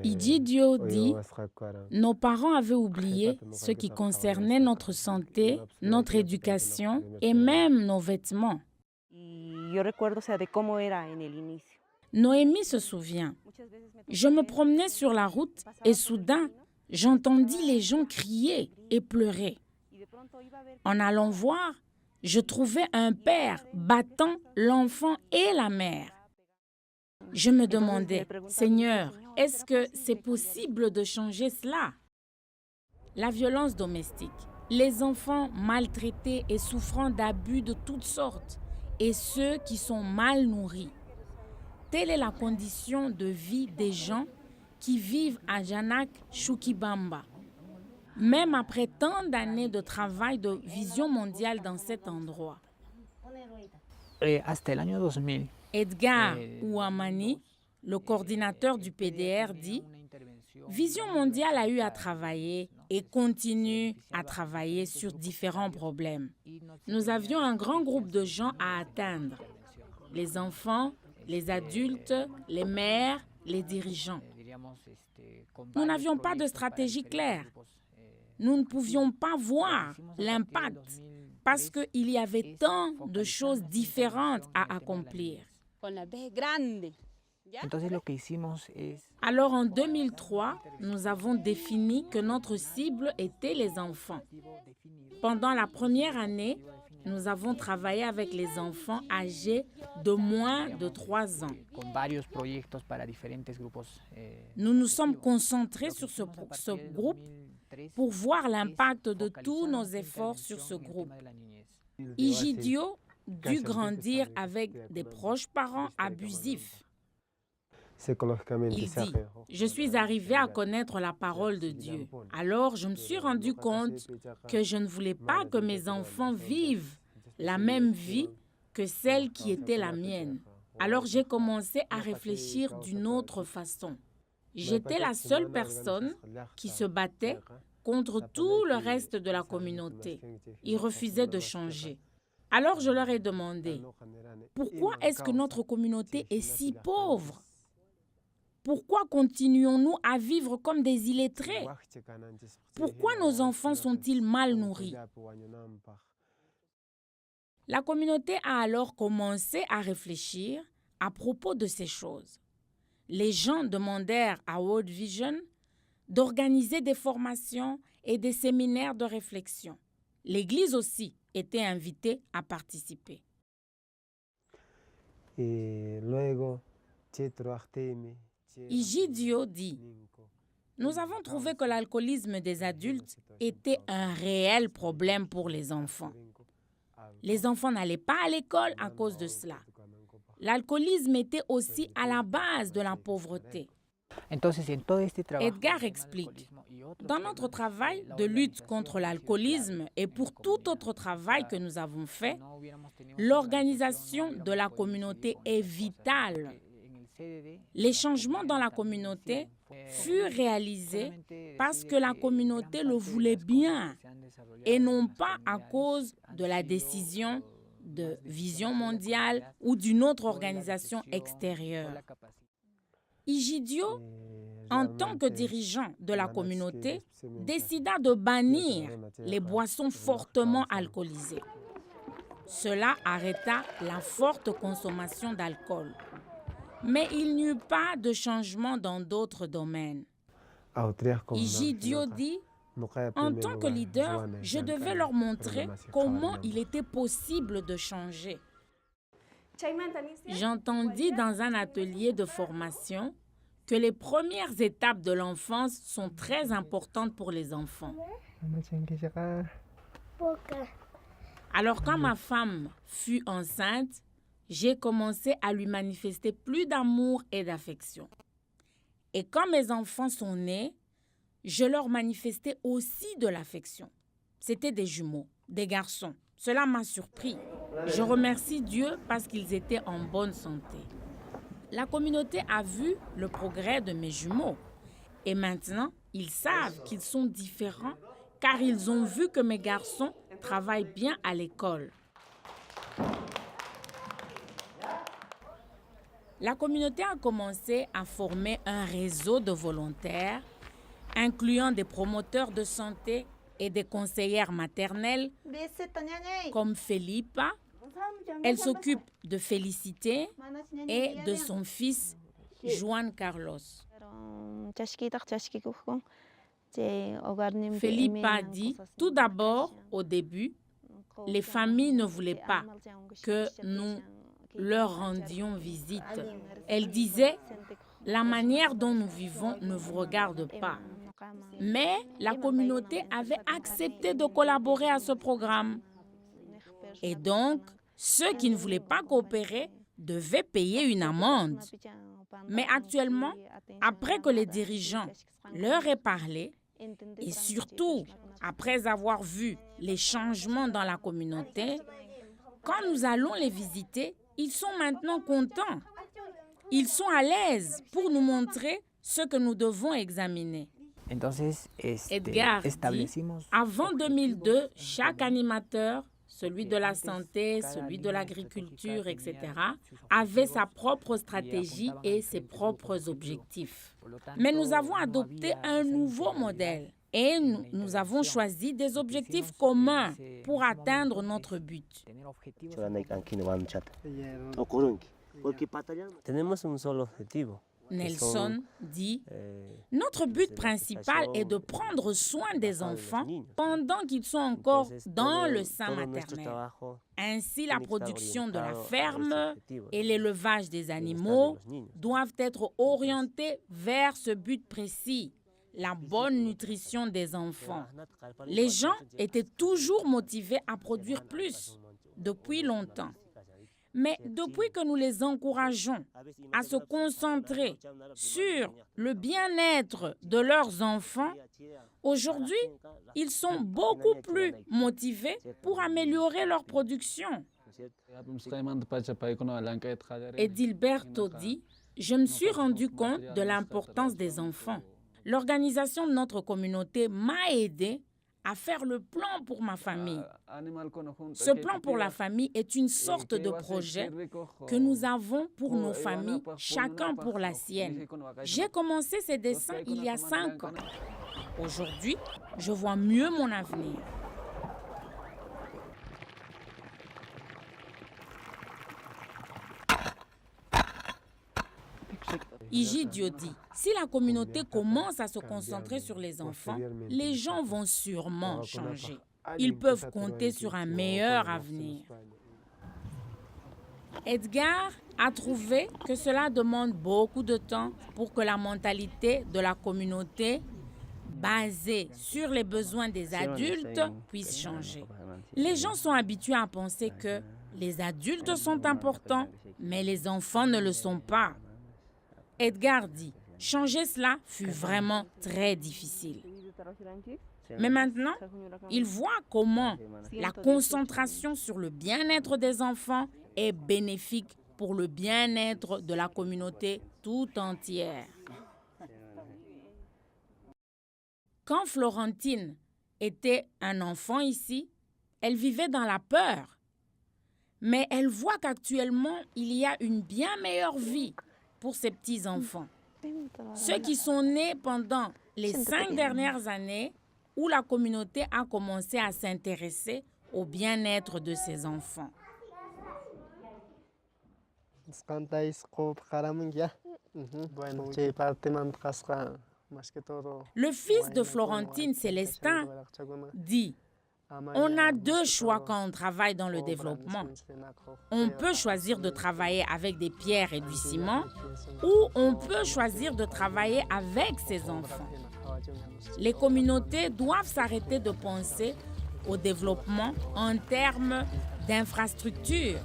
Igidio dit, nos parents avaient oublié ce qui concernait notre santé, notre éducation et même nos vêtements. Noémie se souvient. Je me promenais sur la route et soudain, j'entendis les gens crier et pleurer. En allant voir, je trouvais un père battant l'enfant et la mère. Je me demandais, Seigneur, est-ce que c'est possible de changer cela? La violence domestique, les enfants maltraités et souffrant d'abus de toutes sortes, et ceux qui sont mal nourris. Telle est la condition de vie des gens qui vivent à Janak-Chukibamba. Même après tant d'années de travail de vision mondiale dans cet endroit. Edgar Ouamani, le coordinateur du PDR, dit « Vision mondiale a eu à travailler et continue à travailler sur différents problèmes. Nous avions un grand groupe de gens à atteindre. Les enfants, les adultes, les mères, les dirigeants. Nous n'avions pas de stratégie claire. Nous ne pouvions pas voir l'impact parce qu'il y avait tant de choses différentes à accomplir. Alors en 2003, nous avons défini que notre cible était les enfants. Pendant la première année, nous avons travaillé avec les enfants âgés de moins de 3 ans. Nous nous sommes concentrés sur ce groupe pour voir l'impact de tous nos efforts sur ce groupe. Igidio dut grandir avec des proches parents abusifs. Il dit, je suis arrivé à connaître la parole de Dieu. Alors, je me suis rendu compte que je ne voulais pas que mes enfants vivent la même vie que celle qui était la mienne. Alors, j'ai commencé à réfléchir d'une autre façon. J'étais la seule personne qui se battait contre tout le reste de la communauté. Ils refusaient de changer. Alors, je leur ai demandé, pourquoi est-ce que notre communauté est si pauvre? Pourquoi continuons-nous à vivre comme des illettrés? Pourquoi nos enfants sont-ils mal nourris? La communauté a alors commencé à réfléchir à propos de ces choses. Les gens demandèrent à World Vision d'organiser des formations et des séminaires de réflexion. L'Église aussi était invitée à participer. Igidio dit, nous avons trouvé que l'alcoolisme des adultes était un réel problème pour les enfants. Les enfants n'allaient pas à l'école à cause de cela. L'alcoolisme était aussi à la base de la pauvreté. Edgar explique, dans notre travail de lutte contre l'alcoolisme et pour tout autre travail que nous avons fait, l'organisation de la communauté est vitale. Les changements dans la communauté furent réalisés parce que la communauté le voulait bien et non pas à cause de la décision de Vision mondiale ou d'une autre organisation extérieure. Igidio, en tant que dirigeant de la communauté, décida de bannir les boissons fortement alcoolisées. Cela arrêta la forte consommation d'alcool. Mais il n'y eut pas de changement dans d'autres domaines. Igidio dit, en tant que leader, je devais leur montrer comment il était possible de changer. J'entendis dans un atelier de formation que les premières étapes de l'enfance sont très importantes pour les enfants. Alors quand ma femme fut enceinte, j'ai commencé à lui manifester plus d'amour et d'affection. Et quand mes enfants sont nés, je leur manifestais aussi de l'affection. C'étaient des jumeaux, des garçons. Cela m'a surpris. Je remercie Dieu parce qu'ils étaient en bonne santé. La communauté a vu le progrès de mes jumeaux. Et maintenant, ils savent qu'ils sont différents car ils ont vu que mes garçons travaillent bien à l'école. La communauté a commencé à former un réseau de volontaires, incluant des promoteurs de santé et des conseillères maternelles comme Felipa. Elle s'occupe de Félicité et de son fils, Juan Carlos. Felipa dit, tout d'abord, au début, les familles ne voulaient pas que nous leur rendions visite. Elle disait, la manière dont nous vivons ne vous regarde pas. Mais la communauté avait accepté de collaborer à ce programme. Et donc, ceux qui ne voulaient pas coopérer devaient payer une amende. Mais actuellement, après que les dirigeants leur aient parlé, et surtout après avoir vu les changements dans la communauté, quand nous allons les visiter, ils sont maintenant contents. Ils sont à l'aise pour nous montrer ce que nous devons examiner. Edgar dit, avant 2002, chaque animateur, celui de la santé, celui de l'agriculture, etc., avait sa propre stratégie et ses propres objectifs. Mais nous avons adopté un nouveau modèle et nous avons choisi des objectifs communs pour atteindre notre but. Nelson dit, notre but principal est de prendre soin des enfants pendant qu'ils sont encore dans le sein maternel. Ainsi, la production de la ferme et l'élevage des animaux doivent être orientés vers ce but précis, la bonne nutrition des enfants. Les gens étaient toujours motivés à produire plus depuis longtemps. Mais depuis que nous les encourageons à se concentrer sur le bien-être de leurs enfants, aujourd'hui, ils sont beaucoup plus motivés pour améliorer leur production. Edilberto dit, « Je me suis rendu compte de l'importance des enfants. L'organisation de notre communauté m'a aidé à faire le plan pour ma famille. Ce plan pour la famille est une sorte de projet que nous avons pour nos familles, chacun pour la sienne. J'ai commencé ces dessins il y a 5 ans. Aujourd'hui, je vois mieux mon avenir. » Igidio dit, si la communauté commence à se concentrer sur les enfants, les gens vont sûrement changer. Ils peuvent compter sur un meilleur avenir. Edgar a trouvé que cela demande beaucoup de temps pour que la mentalité de la communauté, basée sur les besoins des adultes, puisse changer. Les gens sont habitués à penser que les adultes sont importants, mais les enfants ne le sont pas. Edgar dit, changer cela fut vraiment très difficile. Mais maintenant, il voit comment la concentration sur le bien-être des enfants est bénéfique pour le bien-être de la communauté tout entière. Quand Florentine était un enfant ici, elle vivait dans la peur. Mais elle voit qu'actuellement, il y a une bien meilleure vie pour ces petits-enfants. Ceux qui sont nés pendant les 5 dernières années où la communauté a commencé à s'intéresser au bien-être de ses enfants. Le fils de Florentine, Célestin, dit, on a 2 choix quand on travaille dans le développement. On peut choisir de travailler avec des pierres et du ciment ou on peut choisir de travailler avec ses enfants. Les communautés doivent s'arrêter de penser au développement en termes d'infrastructures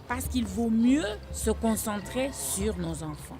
parce qu'il vaut mieux se concentrer sur nos enfants.